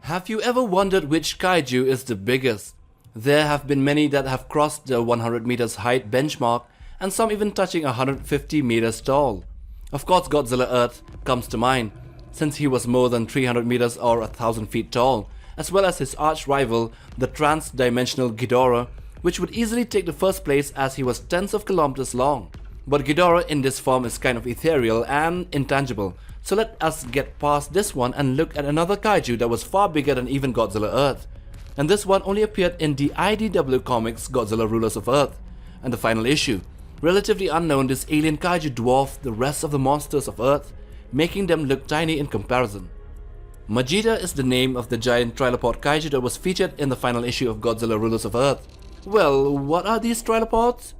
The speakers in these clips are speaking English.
Have you ever wondered which kaiju is the biggest? There have been many that have crossed the 100 meters height benchmark and some even touching 150 meters tall. Of course, Godzilla Earth comes to mind, since he was more than 300 meters or 1,000 feet tall, as well as his arch rival, the trans-dimensional Ghidorah, which would easily take the first place as he was tens of kilometers long. But Ghidorah in this form is kind of ethereal and intangible, so let us get past this one and look at another kaiju that was far bigger than even Godzilla Earth. And this one only appeared in the IDW comics Godzilla Rulers of Earth. And the final issue. Relatively unknown, this alien kaiju dwarfed the rest of the monsters of Earth, making them look tiny in comparison. Magita is the name of the giant Trilopod kaiju that was featured in the final issue of Godzilla Rulers of Earth. Well, what are these Trilopods?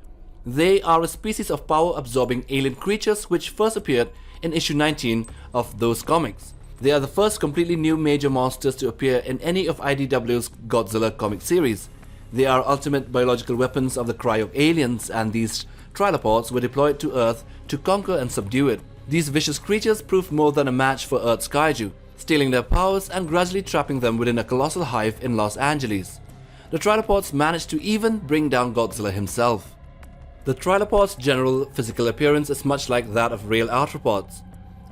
They are a species of power-absorbing alien creatures which first appeared in issue 19 of those comics. They are the first completely new major monsters to appear in any of IDW's Godzilla comic series. They are ultimate biological weapons of the Cryog aliens, and these Trilopods were deployed to Earth to conquer and subdue it. These vicious creatures proved more than a match for Earth's kaiju, stealing their powers and gradually trapping them within a colossal hive in Los Angeles. The Trilopods managed to even bring down Godzilla himself. The Trilopod's general physical appearance is much like that of real arthropods.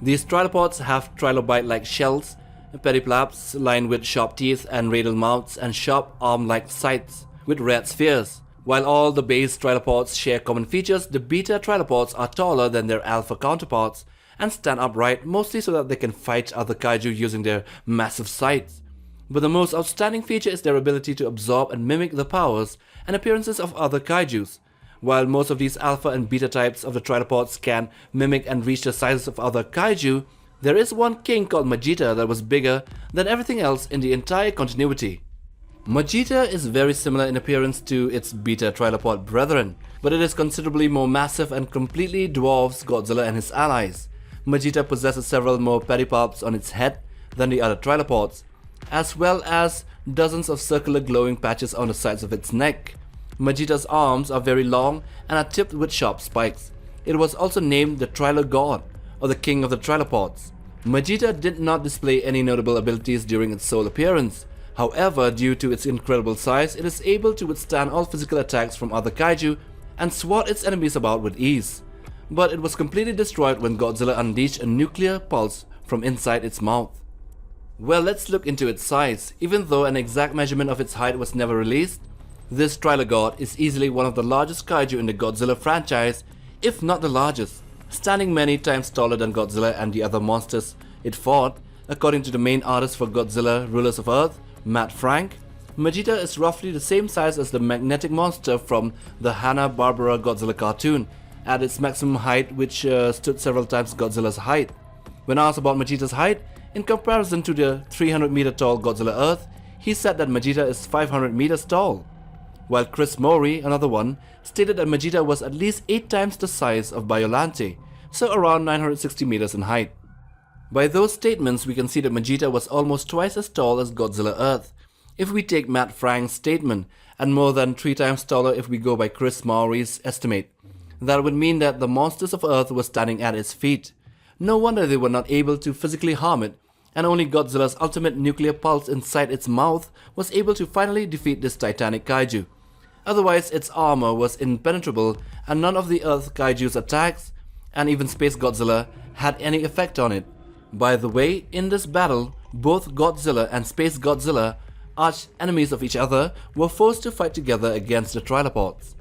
These Trilopods have trilobite-like shells, pedipalps lined with sharp teeth and radial mouths, and sharp arm-like scythes with red spheres. While all the base Trilopods share common features, the beta Trilopods are taller than their alpha counterparts and stand upright, mostly so that they can fight other kaiju using their massive scythes. But the most outstanding feature is their ability to absorb and mimic the powers and appearances of other kaijus. While most of these alpha and beta types of the Trilopods can mimic and reach the sizes of other kaiju, there is one king called Magita that was bigger than everything else in the entire continuity. Magita is very similar in appearance to its beta Trilopod brethren, but it is considerably more massive and completely dwarfs Godzilla and his allies. Magita possesses several more pedipalps on its head than the other Trilopods, as well as dozens of circular glowing patches on the sides of its neck. Magita's arms are very long and are tipped with sharp spikes. It was also named the Trilo God, or the King of the Trilopods. Magita did not display any notable abilities during its sole appearance. However, due to its incredible size, it is able to withstand all physical attacks from other kaiju and swat its enemies about with ease. But it was completely destroyed when Godzilla unleashed a nuclear pulse from inside its mouth. Well, let's look into its size. Even though an exact measurement of its height was never released, this Trilogod is easily one of the largest kaiju in the Godzilla franchise, if not the largest, standing many times taller than Godzilla and the other monsters it fought. According to the main artist for Godzilla Rulers of Earth, Matt Frank, Magita is roughly the same size as the magnetic monster from the Hanna-Barbera Godzilla cartoon, at its maximum height, which stood several times Godzilla's height. When asked about Magita's height, in comparison to the 300-meter tall Godzilla Earth, he said that Magita is 500 meters tall. While Chris Mori, another one, stated that Magita was at least 8 times the size of Biollante, so around 960 meters in height. By those statements, we can see that Magita was almost twice as tall as Godzilla Earth, if we take Matt Frank's statement, and more than 3 times taller if we go by Chris Maury's estimate. That would mean that the monsters of Earth were standing at its feet. No wonder they were not able to physically harm it, and only Godzilla's ultimate nuclear pulse inside its mouth was able to finally defeat this titanic kaiju. Otherwise, its armor was impenetrable, and none of the Earth kaiju's attacks, and even Space Godzilla, had any effect on it. By the way, in this battle, both Godzilla and Space Godzilla, arch enemies of each other, were forced to fight together against the Trilopods.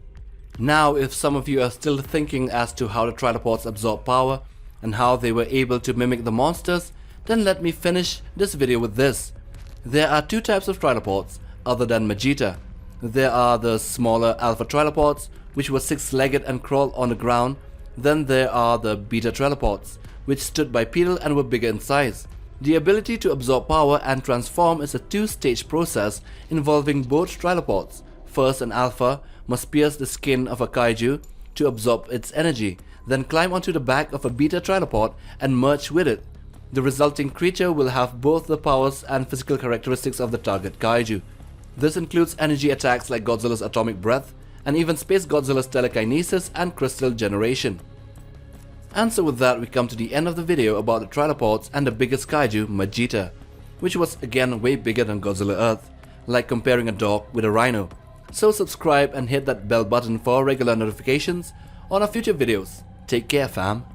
Now, if some of you are still thinking as to how the Trilopods absorb power and how they were able to mimic the monsters, then let me finish this video with this. There are 2 types of Trilopods other than Magita. There are the smaller Alpha Trilopods, which were 6-legged and crawled on the ground. Then there are the Beta Trilopods, which stood bipedal and were bigger in size. The ability to absorb power and transform is a 2-stage process involving both Trilopods. First, an Alpha must pierce the skin of a kaiju to absorb its energy, then climb onto the back of a Beta Trilopod and merge with it. The resulting creature will have both the powers and physical characteristics of the target kaiju. This includes energy attacks like Godzilla's atomic breath, and even Space Godzilla's telekinesis and crystal generation. And so with that we come to the end of the video about the Trilopods and the biggest kaiju, Magita, which was again way bigger than Godzilla Earth, like comparing a dog with a rhino. So subscribe and hit that bell button for regular notifications on our future videos. Take care fam.